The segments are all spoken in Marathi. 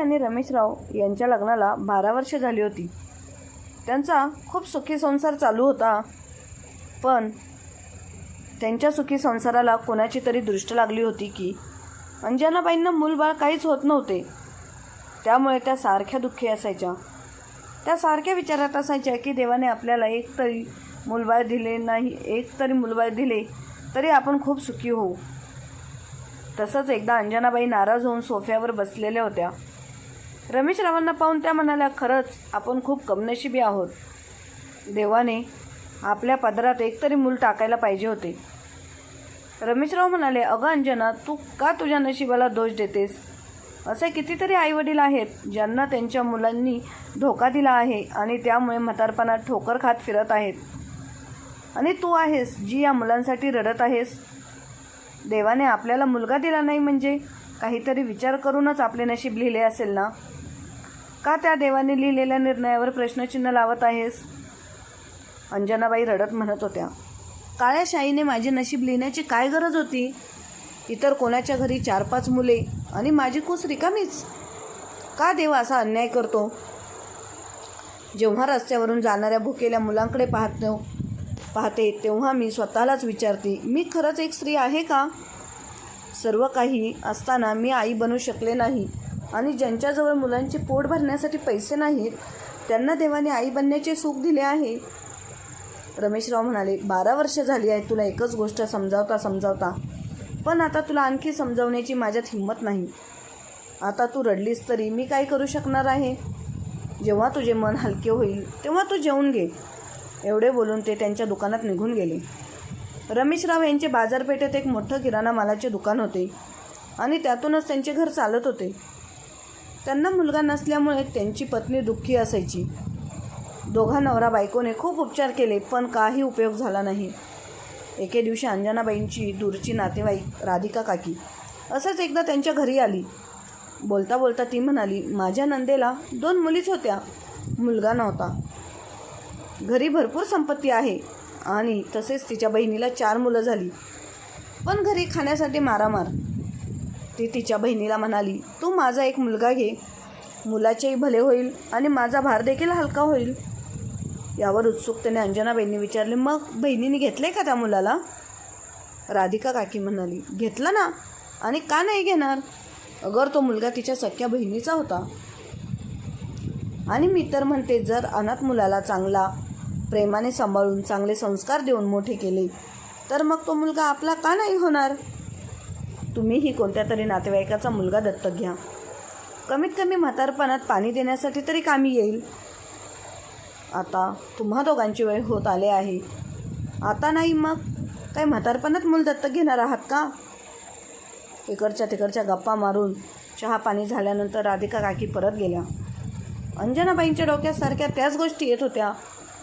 आणि रमेशराव यांच्या लग्नाला 12 वर्ष झाली होती. त्यांचा खूप सुखी संसार चालू होता. पण त्यांच्या सुखी संसाराला कोणाची तरी दृष्ट लागली होती की अंजनाबाईंना मूलबाळ काहीच होत नव्हते. त्यामुळे त्या सारख्या दुःखी असायच्या. त्या सारख्या विचारात असायच्या की देवाने आपल्याला एक तरी मूलबाळ दिले तरी आपण खूप सुखी होऊ. तसंच एकदा अंजनाबाई नाराज होऊन सोफ्यावर बसलेल्या होत्या. रमेशरावांना पाहून त्या म्हणाल्या, खरंच आपण खूप कमनशिबी आहोत. देवाने आपल्या पदरात एकतरी मूल टाकायला पाहिजे होते. रमेशराव म्हणाले, अगं अंजना, तू का तुझ्या नशिबाला दोष देतेस? असे कितीतरी आईवडील आहेत ज्यांना त्यांच्या मुलांनी धोका दिला आहे आणि त्यामुळे म्हातारपणात ठोकर खात फिरत आहेत. आणि तू आहेस जी या मुलांसाठी रडत आहेस. देवाने आपल्याला मुलगा दिला नाही म्हणजे काहीतरी विचार करूनच आपले नशीब लिहिले असेल ना? का त्या देवाने लिहिलेल्या निर्णयावर प्रश्नचिन्ह लावत आहेस? अंजनाबाई रडत म्हणत होत्या, काळ्या शाईने माझे नशीब लिहिण्याची काय गरज होती? इतर कोणाच्या घरी 4-5 मुले आणि माझी कुस रिकामीच. का देव असा अन्याय करतो? जेव्हा रस्त्यावरून जाणाऱ्या भुकेल्या मुलांकडे पाहते तेव्हा मी स्वतःलाच विचारते, मी खरंच एक स्त्री आहे का? सर्व काही असताना मी आई बनू शकले नाही आणि ज्यांच्याजवळ मुलांचे पोट भरण्यासाठी पैसे नाहीत त्यांना देवाने आई बनण्याचे सुख दिले आहे. रमेशराव म्हणाले, 12 वर्ष झाली आहे तुला एकच गोष्ट समजावता, पण आता तुला आणखी समजावण्याची माझ्यात हिंमत नाही. आता तू रडलीस तरी मी काय करू शकणार आहे? जेव्हा तुझे मन हलके होईल तेव्हा तू जेवून घे. एवढे बोलून ते त्यांच्या दुकानात निघून गेले. रमेशराव यांचे बाजारपेठेत एक मोठं किराणा मालाचे दुकान होते आणि त्यातूनच त्यांचे घर चालत होते. त्यांना मुलगा नसल्यामुळे त्यांची पत्नी दुःखी असायची. दोघा नवरा बायकोने खूप उपचार केले पण काही उपयोग झाला नाही. एके दिवशी अंजनाबाईंची दूरची नातेवाईक राधिका काकी असंच एकदा त्यांच्या घरी आली. बोलता बोलता ती म्हणाली, माझ्या नंदेला 2 मुलीच होत्या, मुलगा नव्हता. घरी भरपूर संपत्ती आहे आणि तसेच तिच्या बहिणीला 4 मुलं झाली, पण घरी खाण्यासाठी मारामार. ती तिच्या बहिणीला म्हणाली, तू माझा एक मुलगा घे, मुलाचेही भले होईल आणि माझा भार देखील हलका होईल. यावर उत्सुकतेने अंजनाबाईंनी विचारले, मग बहिणीने घेतले का त्या मुलाला? राधिका काकी म्हणाली, घेतलं ना, आणि का नाही घेणार? अगर तो मुलगा तिच्या सख्या बहिणीचा होता. आणि मी तर म्हणते, जर अनाथ मुलाला चांगला प्रेमाने सांभाळून चांगले संस्कार देऊन मोठे केले तर मग तो मुलगा आपला का नाही होणार? तुम्हीही कोणत्या तरी नातेवाईकाचा मुलगा दत्तक घ्या, कमीत कमी म्हातारपणात पाणी देण्यासाठी तरी कामी येईल. आता तुम्हा दोघांची वेळ होत आले आहे. आता नाही मग काय म्हातारपणात मूल दत्तक घेणार आहात का? इकडच्या तिकडच्या गप्पा मारून चहा पाणी झाल्यानंतर राधिका काकी परत गेल्या. अंजनाबाईंच्या डोक्यात सारख्या त्याच गोष्टी येत होत्या.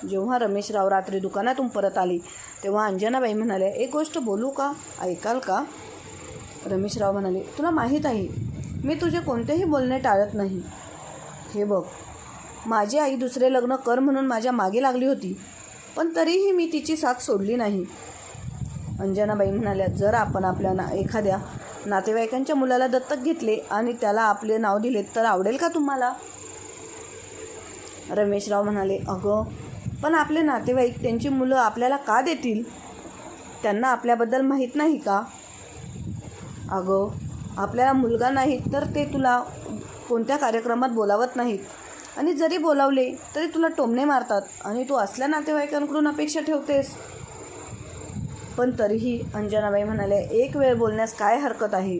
जेव्हा रमेशराव रात्री दुकानातून परत आली तेव्हा अंजनाबाई म्हणाल्या, एक गोष्ट बोलू का, ऐकाल का? रमेशराव म्हणाले, तुला माहीत आहे मी तुझे कोणतेही बोलणे टाळत नाही. हे बघ, माझी आई दुसरे लग्न कर म्हणून माझ्या मागे लागली होती, पण तरीही मी तिची साथ सोडली नाही. अंजनाबाई म्हणाल्या, जर आपण आपल्या एखाद्या नातेवाईकांच्या मुलाला दत्तक घेतले आणि त्याला आपले नाव दिले तर आवडेल का तुम्हाला? रमेशराव म्हणाले, अगं पण आपले नातेवाईक त्यांची मुलं आपल्याला का देतील? त्यांना आपल्याबद्दल माहीत नाही का? अगं आपल्याला मुलगा नाही तर ते तुला कोणत्या कार्यक्रमात बोलावत नाहीत आणि जरी बोलावले तरी तुला टोमणे मारतात आणि तू असल्या नातेवाईकांकडून अपेक्षा ठेवतेस. पण तरीही अंजनाबाई म्हणाल्या, एक वेळ बोलण्यास काय हरकत आहे?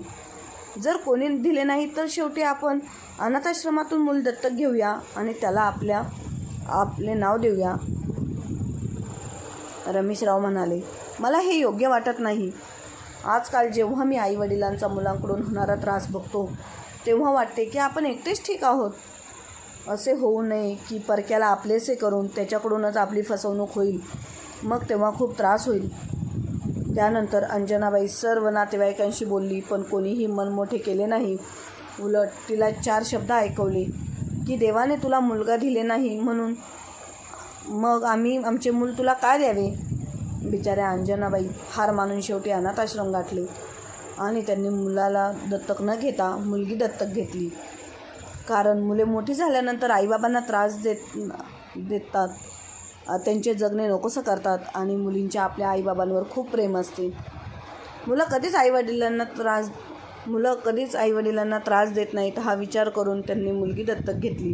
जर कोणी दिले नाही तर शेवटी आपण अनाथाश्रमातून मूल दत्तक घेऊया आणि त्याला आपले नाव देऊया. रमेशराव म्हणाले, मला हे योग्य वाटत नाही. आजकाल जेव्हा मी आईवडिलांचा मुलांकडून होणारा त्रास बघतो तेव्हा वाटते की आपण एकटेच ठीक आहोत. असे होऊ नये की परक्याला आपलेसे करून त्याच्याकडूनच आपली फसवणूक होईल, मग तेव्हा खूप त्रास होईल. त्यानंतर अंजनाबाई सर्व नातेवाईकांशी बोलली पण कोणीही मन मोठे केले नाही. उलट तिला 4 शब्द ऐकवले की देवाने तुला मुलगा दिले नाही म्हणून मग आम्ही आमचे मूल तुला काय द्यावे? बिचाऱ्या अंजनाबाई हार मानून शेवटी अनाथाश्रम गाठले आणि त्यांनी मुलाला दत्तक न घेता मुलगी दत्तक घेतली. कारण मुले मोठी झाल्यानंतर आईबाबांना त्रास देतात, त्यांचे जगणे नकोसं करतात आणि मुलींच्या आपल्या आईबाबांवर खूप प्रेम असते. मुलं कधीच आईवडिलांना त्रास देत नाहीत हा विचार करून त्यांनी मुलगी दत्तक घेतली.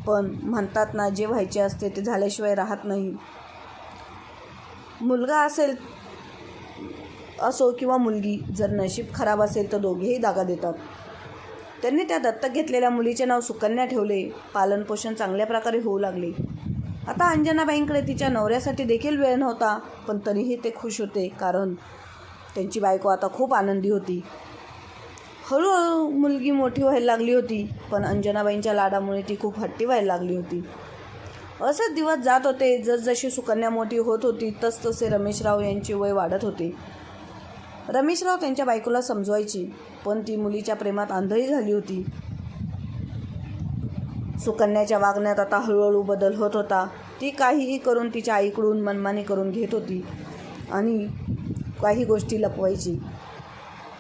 पण म्हणतात ना, जे व्हायचे असते ते झाल्याशिवाय राहत नाही. मुलगा असो किंवा मुलगी, जर नशीब खराब असेल तर दोघेही दागा देतात. त्यांनी त्या दत्तक घेतलेल्या मुलीचे नाव सुकन्या ठेवले. पालनपोषण चांगल्या प्रकारे होऊ लागले. आता अंजनाबाईंकडे तिच्या नवऱ्यासाठी देखील वेळ नव्हता, पण तरीही ते खुश होते, कारण त्यांची बायको आता खूप आनंदी होती. हळूहळू मुलगी मोठी व्हायला लागली होती, पण अंजनाबाईंच्या लाडामुळे ती खूप हट्टी व्हायला लागली होती. असंच दिवस जात होते. जसजशी सुकन्या मोठी होत होती तसतसे रमेशराव यांचे वय वाढत होते. रमेशराव त्यांच्या बायकोला समजवायची, पण ती मुलीच्या प्रेमात आंधळी झाली होती. सुकन्याच्या वागण्यात आता हळूहळू बदल होत होता. ती काहीही करून तिच्या आईकडून मनमानी करून घेत होती आणि काही गोष्टी लपवायची.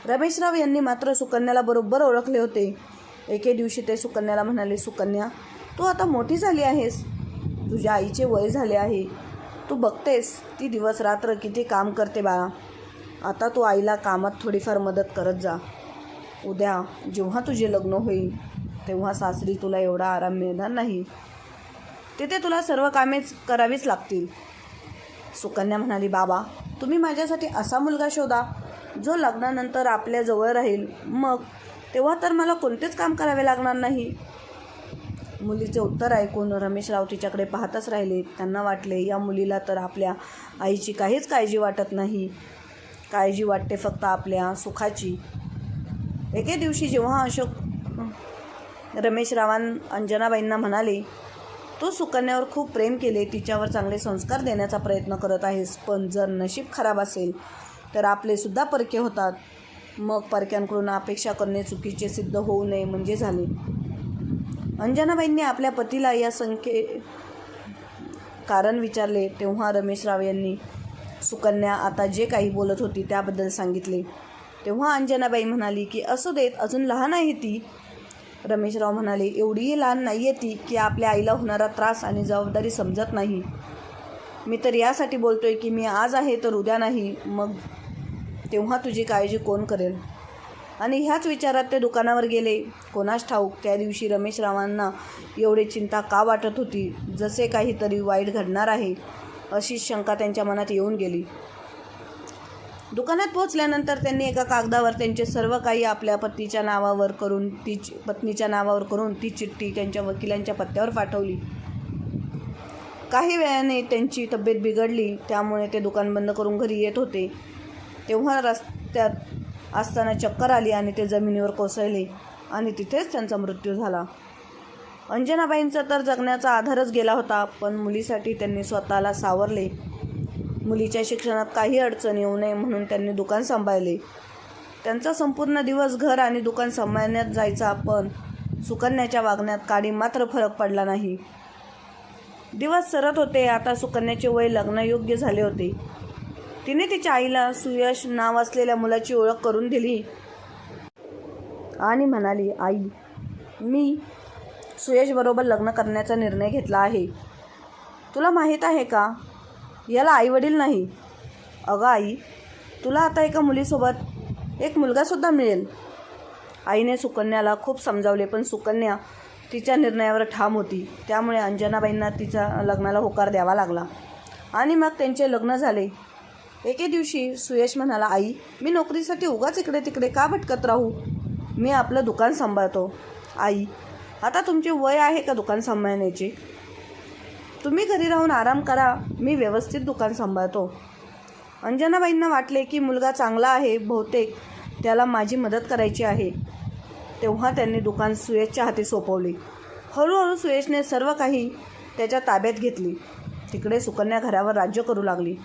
रमेशराव यांनी मात्र सुकन्याला बरोबर ओळखले होते. एके दिवशी ते सुकन्याला म्हणाले, सुकन्या, तू आता मोठी झाली आहेस. तुझ्या आईचे वय झाले आहे. तू बघतेस ती दिवस रात्र किती काम करते बाळा. आता तू आईला कामात थोडीफार मदत करत जा. उद्या जेव्हा तुझे लग्न होईल तेव्हा सासरी तुला एवढा आराम मिळणार नाही. तिथे तुला सर्व कामेच करावीच लागतील. सुकन्या म्हणाली, बाबा, तुम्ही माझ्यासाठी असा मुलगा शोधा जो लग्नानंतर आपल्या जवळ राहील. मग तेव्हा तर मला कोणतेच काम करावे लागणार नाही. मुलीचे उत्तर ऐकून रमेशराव तिच्याकडे पाहतच राहिले. त्यांना वाटले, या मुलीला तर आपल्या आईची काहीच काळजी वाटत नाही. काळजी वाटते फक्त आपल्या सुखाची. एके दिवशी जेव्हा अशोक रमेशरावां अंजनाबाईंना म्हणाले, तू सुकन्यावर खूप प्रेम केले, तिच्यावर चांगले संस्कार देण्याचा प्रयत्न करत आहेस, पण जर नशीब खराब असेल तर आपले सुद्धा परके होतात. मग परक्यांकडून अपेक्षा करणे चुकीचे सिद्ध होऊ नये म्हणजे झाले. अंजनाबाईंनी आपल्या पतीला या कारण विचारले. तेव्हा रमेशराव यांनी सुकन्या आता जे काही बोलत होती त्याबद्दल सांगितले. तेव्हा अंजनाबाई म्हणाली की असू देत, अजून लहान आहे ती. रमेशराव म्हणाले, एवढीही लहान नाही आहे ती की आपल्या आईला होणारा त्रास आणि जबाबदारी समजत नाही. मी तर यासाठी बोलतोय की मी आज आहे तर उद्या नाही. मग तेव्हा तुझी काळजी कोण करेल? आणि ह्याच विचारात ते दुकानावर गेले. कोणास ठाऊक त्या दिवशी रमेशरावांना एवढी चिंता का वाटत होती, जसे काहीतरी वाईट घडणार आहे अशी शंका त्यांच्या मनात येऊन गेली. दुकानात पोहोचल्यानंतर त्यांनी एका कागदावर त्यांचे सर्व काही आपल्या पत्नीच्या नावावर करून ती चिठ्ठी त्यांच्या वकिलांच्या पत्त्यावर पाठवली. काही वेळाने त्यांची तब्येत बिघडली, त्यामुळे ते दुकान बंद करून घरी येत होते. तेव्हा रस्त्यात असताना चक्कर आली आणि ते जमिनीवर कोसळले आणि तिथेच त्यांचा मृत्यू झाला. अंजनाबाईंचा तर जगण्याचा आधारच गेला होता, पण मुलीसाठी त्यांनी स्वतःला सावरले. मुलीच्या शिक्षणात काही अडचण येऊ नये म्हणून त्यांनी दुकान सांभाळले. त्यांचा संपूर्ण दिवस घर आणि दुकान सांभाळण्यात जायचा, पण सुकन्याच्या वागण्यात काडी मात्र फरक पडला नाही. दिवस सरत होते. आता सुकन्याचे वय लग्नयोग्य झाले होते. तिने तिच्या आईला सुयश नाव असलेल्या मुलाची ओळख करून दिली आणि म्हणाली, आई, मी सुयशबरोबर लग्न करण्याचा निर्णय घेतला आहे. तुला माहीत आहे का, याला आईवडील नाही. अगं आई, तुला आता एका मुलीसोबत एक मुलगासुद्धा मिळेल. आईने सुकन्याला खूप समजावले, पण सुकन्या तिच्या निर्णयावर ठाम होती. त्यामुळे अंजनाबाईंना तिच्या लग्नाला होकार द्यावा लागला आणि मग त्यांचे लग्न झाले. एके दिवशी सुयश म्हणाला, आई, मी नोकरीसाठी उगाच इकडे तिकडे का भटकत राहू? मी आपलं दुकान सांभाळतो. आई, आता तुमचे वय आहे का दुकान सांभाळण्याचे? तुम्ही घरी राहून आराम करा, मी व्यवस्थित दुकान सांभाळतो. अंजनाबाईंना वाटले की मुलगा चांगला आहे, बहुतेक त्याला माझी मदत करायची आहे. तेव्हा त्यांनी दुकान सुयशच्या हाती सोपवले. हळूहळू सुयशने सर्व काही त्याच्या ताब्यात घेतली. तिकडे सुकन्या घरावर राज्य करू लागली.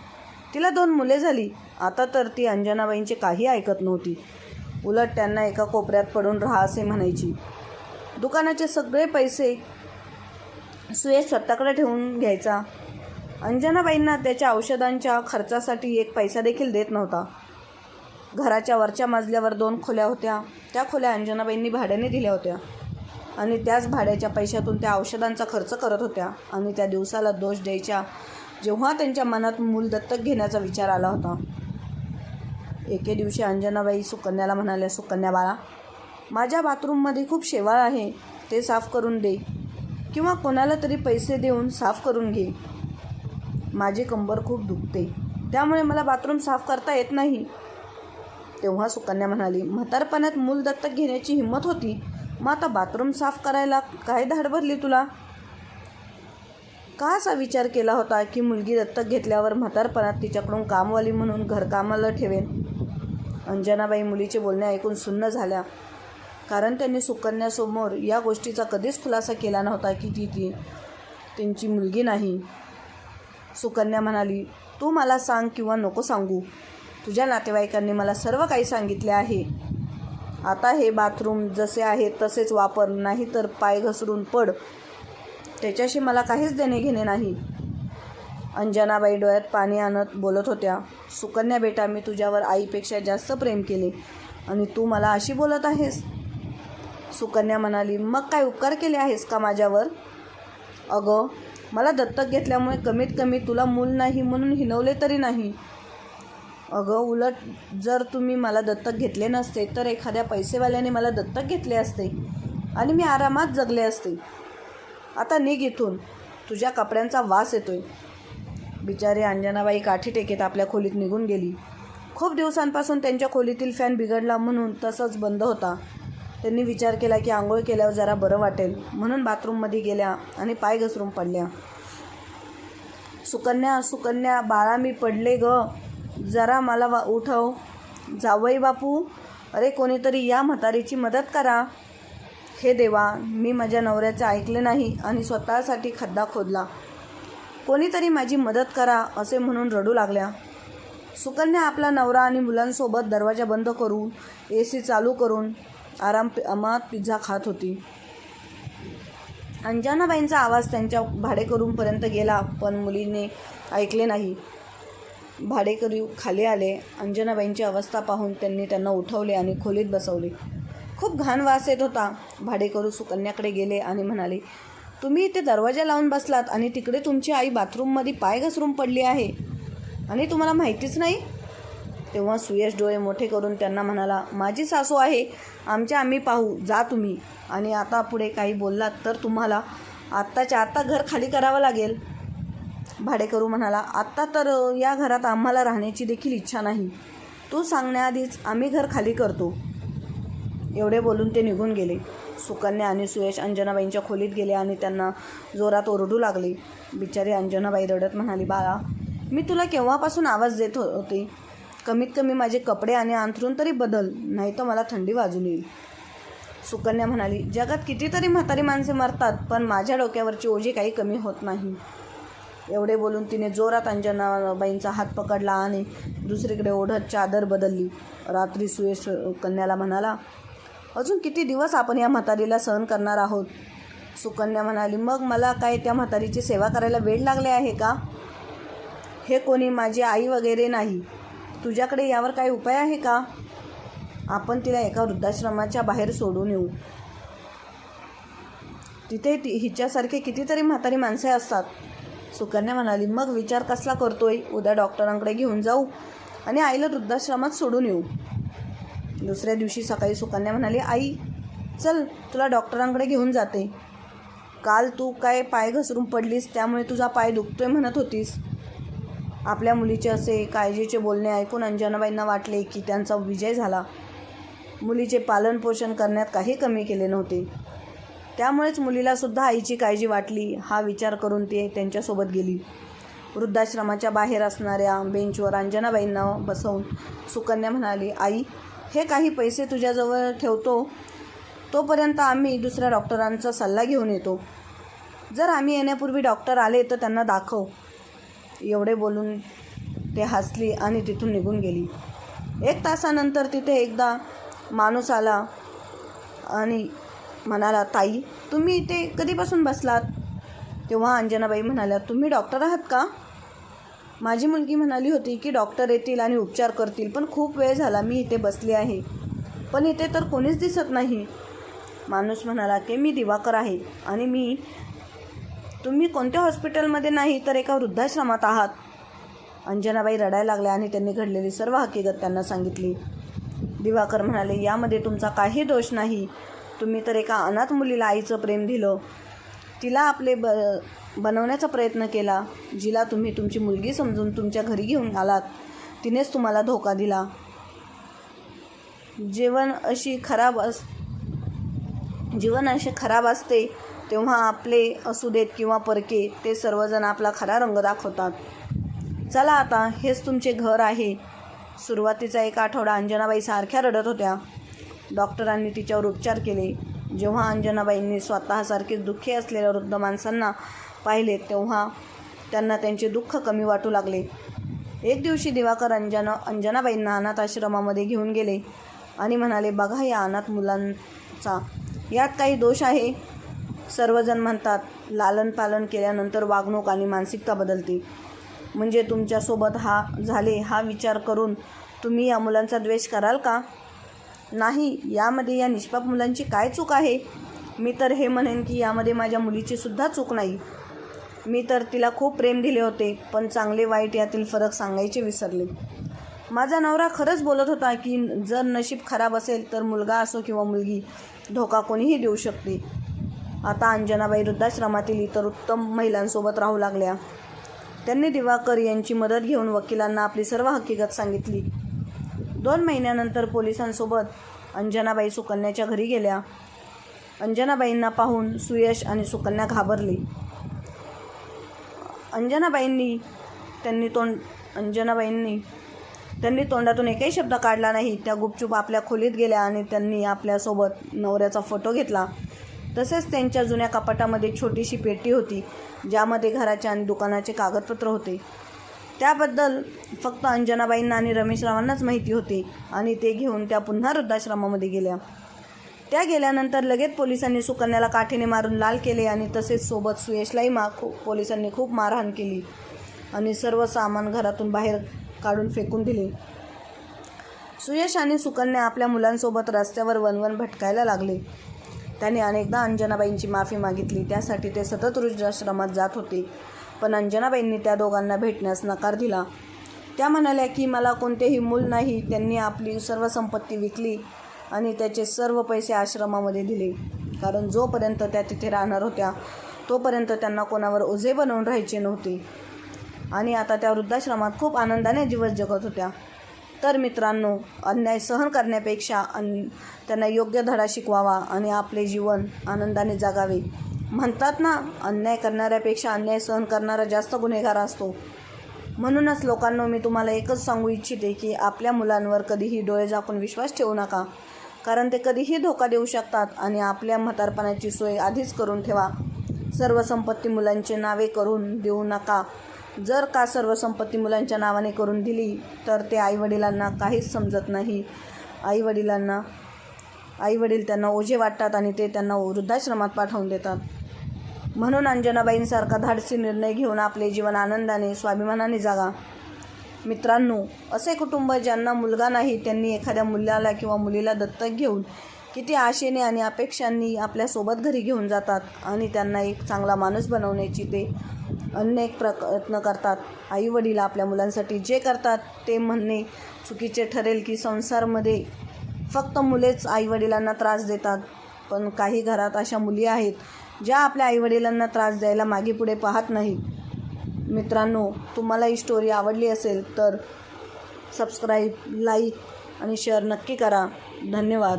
तिला 2 मुले झाली. आता तर ती अंजनाबाईंचे काही ऐकत नव्हती. उलट त्यांना एका कोपऱ्यात पडून राहा असे म्हणायची. दुकानाचे सगळे पैसे सुयश स्वतःकडे ठेवून घ्यायचा. अंजनाबाईंना त्याच्या औषधांच्या खर्चासाठी 1 पैसा देखील देत नव्हता. घराच्या वरच्या मजल्यावर 2 खोल्या होत्या. त्या खोल्या अंजनाबाईंनी भाड्याने दिल्या होत्या. आणि त्याच भाड्याच्या पैशातून त्या औषधांचा खर्च करत होत्या आणि त्या दिवसाला दोष द्यायच्या जेव्हा त्यांच्या मनात मूल दत्तक घेण्याचा विचार आला होता. एके दिवशी अंजनाबाई सुकन्याला म्हणाल्या, सुकन्या बाळा, माझ्या बाथरूममध्ये खूप शेवाळ आहे, ते साफ करून दे किंवा कोणाला तरी पैसे देऊन साफ करून घे. माझी कंबर खूप दुखते, त्यामुळे मला बाथरूम साफ करता येत नाही. तेव्हा सुकन्या म्हणाली, म्हातारपणात मूल दत्तक घेण्याची हिंमत होती, मग आता बाथरूम साफ करायला काय धाड भरली तुला? का असा विचार केला होता की मुलगी दत्तक घेतल्यावर म्हातारपणात तिच्याकडून कामवाली म्हणून घरकामाला ठेवेन? अंजनाबाई मुलीचे बोलणे ऐकून सुन्न झाल्या, कारण त्यांनी सुकन्यासमोर या गोष्टीचा कधीच खुलासा केला नव्हता की ती त्यांची मुलगी नाही. सुकन्या म्हणाली, तू मला सांग किंवा नको सांगू, तुझ्या नातेवाईकांनी मला सर्व काही सांगितले आहे. आता हे बाथरूम जसे आहे तसेच वापर, नाही तर पाय घसरून पड. त्याच्याशी मला काहीच देणे घेणे नाही. अंजनाबाई डोळ्यात पाणी आणत बोलत होत्या, सुकन्या बेटा, मी तुझ्यावर आईपेक्षा जास्त प्रेम केले आणि तू मला अशी बोलत आहेस? सुकन्या म्हणाली, मग काय उपकार केले आहेस का माझ्यावर? अगं, मला दत्तक घेतल्यामुळे कमीत कमी तुला मूल नाही म्हणून हिणवले तरी नाही. अगं, उलट जर तुम्ही मला दत्तक घेतले नसते तर एखाद्या पैसेवाल्याने मला दत्तक घेतले असते आणि मी आरामात जगले असते. आता निघ इथून, तुझ्या कपड्यांचा वास येतोय. बिचारी अंजनाबाई काठी टेकीत आपल्या खोलीत निघून गेली. खूप दिवसांपासून त्यांच्या खोलीतील फॅन बिघडला म्हणून तसंच बंद होता. त्यांनी विचार केला की आंघोळ केल्यावर जरा बरं वाटेल, म्हणून बाथरूममध्ये गेल्या आणि पाय घसरून पडल्या. सुकन्या, सुकन्या बाळा, मी पडले ग, जरा मला उठव. जावई बापू, अरे कोणीतरी या म्हातारीची मदत करा. हे देवा, मी माझ्या नवऱ्याचे ऐकले नाही आणि स्वतःसाठी खड्डा खोदला. कोणीतरी माझी मदत करा असे म्हणून रडू लागल्या. सुकन्या आपला नवरा आणि मुलांसोबत दरवाजा बंद करून AC चालू करून आरामात पिझ्झा खात होती. अंजनाबाईंचा आवाज त्यांच्या भाडेकरूंपर्यंत गेला, पण मुलीने ऐकले नाही. भाडेकरू खाली आले. अंजनाबाईंची अवस्था पाहून त्यांनी त्यांना उठवले आणि खोलीत बसवले. खूप घाण वास येत होता. भाडेकरू सुकन्याकडे गेले आणि म्हणाले, तुम्ही इथे दरवाजा लावून बसलात आणि तिकडे तुमची आई बाथरूममध्ये पाय घसरून पडली आहे आणि तुम्हाला माहितीच नाही? तेव्हा सुयश डोळे मोठे करून त्यांना म्हणाला, माझी सासू आहे, आम्ही पाहू, जा तुम्ही. आणि आता पुढे काही बोललात तर तुम्हाला आत्ताच्या आत्ता घर खाली करावं लागेल. भाडेकरू म्हणाला, आत्ता तर या घरात आम्हाला राहण्याची देखील इच्छा नाही. तू सांगण्याआधीच आम्ही घर खाली करतो. एवढे बोलून ते निघून गेले. सुकन्या आणि सुयश अंजनाबाईंच्या खोलीत गेले आणि त्यांना जोरात ओरडू लागले. बिचारी अंजनाबाई रडत म्हणाली, बाळा, मी तुला केव्हापासून आवाज देत होते, कमीत कमी माझे कपडे आणि अंथरूण तरी बदल, नाही तर मला थंडी वाजून येईल. सुकन्या म्हणाली, जगात कितीतरी म्हातारी माणसे मरतात, पण माझ्या डोक्यावरची ओझी काही कमी होत नाही. एवढे बोलून तिने जोरात अंजनाबाईंचा हात पकडला आणि दुसरीकडे ओढत चादर बदलली. रात्री सुयश कन्याला म्हणाला, अजून किती दिवस आपण या म्हातारीला सहन करणार आहोत? सुकन्या म्हणाली, मग मला काय त्या म्हातारीची सेवा करायला वेळ लागले आहे का? हे कोणी माझी आई वगैरे नाही. तुझ्याकडे यावर काही उपाय आहे का? आपण तिला एका वृद्धाश्रमाच्या बाहेर सोडून येऊ. तिथे हिच्यासारखे कितीतरी म्हातारी माणसे असतात. सुकन्या म्हणाली, मग विचार कसला करतोय? उद्या डॉक्टरांकडे घेऊन जाऊ आणि आईला वृद्धाश्रमात सोडून येऊ. दुसऱ्या दिवशी सकाळी सुकन्या म्हणाली, आई चल, तुला डॉक्टरांकडे घेऊन जाते. काल तू काय पाय घसरून पडलीस, त्यामुळे तुझा पाय दुखतोय म्हणत होतीस. आपल्या मुलीचे असे काळजीचे बोलणे ऐकून अंजनाबाईंना वाटले की त्यांचा विजय झाला. मुलीचे पालनपोषण करण्यात काही कमी केले नव्हते. त्यामुळेच मुलीलासुद्धा आईची काळजी वाटली. हा विचार करून ती त्यांच्यासोबत गेली. वृद्धाश्रमाच्या बाहेर असणाऱ्या बेंचवर अंजनाबाईंना बसवून सुकन्या म्हणाली, आई, हे काही पैसे तुझ्याजवळ ठेवतो, तोपर्यंत आम्ही दुसऱ्या डॉक्टरांचा सल्ला घेऊन येतो. जर आम्ही येण्यापूर्वी डॉक्टर आले तर त्यांना दाखव. एवढे बोलून ते हसली आणि तिथून निघून गेली. 1 तासानंतर तिथे एकदा माणूस आला आणि म्हणाला, ताई, तुम्ही इथे कधीपासून बसलात? तेव्हा अंजनाबाई म्हणाल्या, तुम्ही डॉक्टर आहात का? माझी मुलगी म्हणाली होती की डॉक्टर येतील आणि उपचार करतील, पण खूप वेळ झाला मी इथे बसली आहे, पण इथे तर कोणीच दिसत नाही. माणूस म्हणाला की मी दिवाकर आहे आणि तुम्ही कोणत्या हॉस्पिटलमध्ये नाही तर एका वृद्धाश्रमात आहात. अंजनाबाई रडायला लागल्या आणि त्यांनी घडलेली सर्व हकीकत त्यांना सांगितली. दिवाकर म्हणाले, यामध्ये तुमचा काही दोष नाही. तुम्ही तर एका अनाथ मुलीला आईचं प्रेम दिलं, तिला आपले बनवण्याचा प्रयत्न केला. जिला तुम्ही तुमची मुलगी समजून तुमच्या घरी घेऊन आलात, तिनेच तुम्हाला धोका दिला. जीवन अशी खराब असते तेव्हा आपले असू देत किंवा परके, ते सर्वजण आपला खरा रंग दाखवतात. चला आता, हेच तुमचे घर आहे. सुरुवातीचा एक आठवडा अंजनाबाई सारख्या रडत होत्या. डॉक्टरांनी तिच्यावर उपचार केले. जेव्हा अंजनाबाईंनी स्वतःसारखेच दुःखी असलेल्या वृद्ध माणसांना पाहिले तेव्हा त्यांना त्यांचे दुःख कमी वाटू लागले. एक दिवशी दिवाकर अंजनाबाईंना अनाथ आश्रमामध्ये घेऊन गेले आणि म्हणाले, बघा या अनाथ मुलांचा, यात काही दोष आहे? सर्वजण म्हणतात, लालन पालन केल्यानंतर वागणूक आणि मानसिकता बदलते. म्हणजे तुमच्यासोबत हा विचार करून तुम्ही या मुलांचा द्वेष कराल का? नाही, यामध्ये या निष्पाप मुलांची काय चूक आहे? मी तर हे म्हणेन की यामध्ये माझ्या मुलीची सुद्धा चूक नाही. मी तर तिला खूप प्रेम दिले होते, पण चांगले वाईट यातील फरक सांगायचे विसरले. माझा नवरा खरंच बोलत होता की जर नशीब खराब असेल तर मुलगा असो किंवा मुलगी, धोका कोणीही देऊ शकते. आता अंजनाबाई वृद्धाश्रमातील इतर उत्तम महिलांसोबत राहू लागल्या. त्यांनी दिवाकर यांची मदत घेऊन वकिलांना आपली सर्व हकीकत सांगितली. 2 महिन्यानंतर पोलिसांसोबत अंजनाबाई सुकन्याच्या घरी गेल्या. अंजनाबाईंना पाहून सुयश आणि सुकन्या घाबरली. त्यांनी तोंडातून एकही शब्द काढला नाही. त्या गुपचूप आपल्या खोलीत गेल्या आणि त्यांनी आपल्यासोबत नवऱ्याचा फोटो घेतला. तसेच त्यांच्या जुन्या कपाटामध्ये छोटीशी पेटी होती, ज्यामध्ये घराचे आणि दुकानाचे कागदपत्र होते. त्याबद्दल फक्त अंजनाबाईंना आणि रमेशरावांनाच माहिती होती आणि ते घेऊन त्या पुन्हा वृद्धाश्रमामध्ये गेल्या. त्या गेल्यानंतर लगेच पोलिसांनी सुकन्याला काठीने मारून लाल केले आणि तसेच सोबत सुयशलाही पोलिसांनी खूप मारहाण केली आणि सर्व सामान घरातून बाहेर काढून फेकून दिले. सुयश आणि सुकन्या आपल्या मुलांसोबत रस्त्यावर वणवण भटकायला लागले. त्यांनी अनेकदा अंजनाबाईंची माफी मागितली. त्यासाठी ते सतत वृद्धाश्रमात जात होते, पण अंजनाबाईंनी त्या दोघांना भेटण्यास नकार दिला. त्या म्हणाल्या की मला कोणतेही मूल नाही. त्यांनी आपली सर्व संपत्ती विकली आणि त्याचे सर्व पैसे आश्रमामध्ये दिले, कारण जोपर्यंत त्या तिथे राहणार होत्या तोपर्यंत त्यांना कोणावर ओझे बनवून राहायचे नव्हते आणि आता त्या वृद्धाश्रमात खूप आनंदाने दिवस जगत होत्या. तर मित्रांनो, अन्याय सहन करण्यापेक्षा त्यांना योग्य धडा शिकवावा आणि आपले जीवन आनंदाने जगावे. म्हणतात ना, अन्याय करणाऱ्यापेक्षा अन्याय सहन करणारा जास्त गुन्हेगार असतो. म्हणूनच लोकांनो, मी तुम्हाला एकच सांगू इच्छिते की आपल्या मुलांवर कधीही डोळे झाकून विश्वास ठेवू नका, कारण ते कधीही धोका देऊ शकतात. आणि आपल्या म्हातारपणाची सोय आधीच करून ठेवा. सर्व संपत्ती मुलांचे नावे करून देऊ नका. जर का सर्व संपत्ती मुलांच्या नावाने करून दिली तर ते आईवडिलांना काहीच समजत नाही. आईवडील त्यांना ओझे वाटतात आणि ते त्यांना वृद्धाश्रमात पाठवून देतात. म्हणून अंजनाबाईंसारखा धाडसी निर्णय घेऊन आपले जीवन आनंदाने, स्वाभिमानाने जागा. मित्रांनो, असे कुटुंब ज्यांना मुलगा नाही त्यांनी एखाद्या मुलाला किंवा मुलीला दत्तक घेऊन किती आशेने आणि अपेक्षांनी आपल्यासोबत घरी घेऊन जातात आणि त्यांना एक चांगला माणूस बनवण्याची ते अनेक प्रयत्न करतात. आईवडील आपल्या मुलांसाठी जे करतात ते म्हणणे चुकीचे ठरेल की संसारामध्ये फक्त मुलेच आईवडिलांना त्रास देतात. पण काही घरात अशा मुली आहेत ज्या आपल्या आईवडिलांना त्रास द्यायला मागे पुढे पाहत नाहीत. मित्रांनो, तुम्हाला ही स्टोरी आवडली असेल तर सबस्क्राईब, लाईक आणि शेअर नक्की करा. धन्यवाद.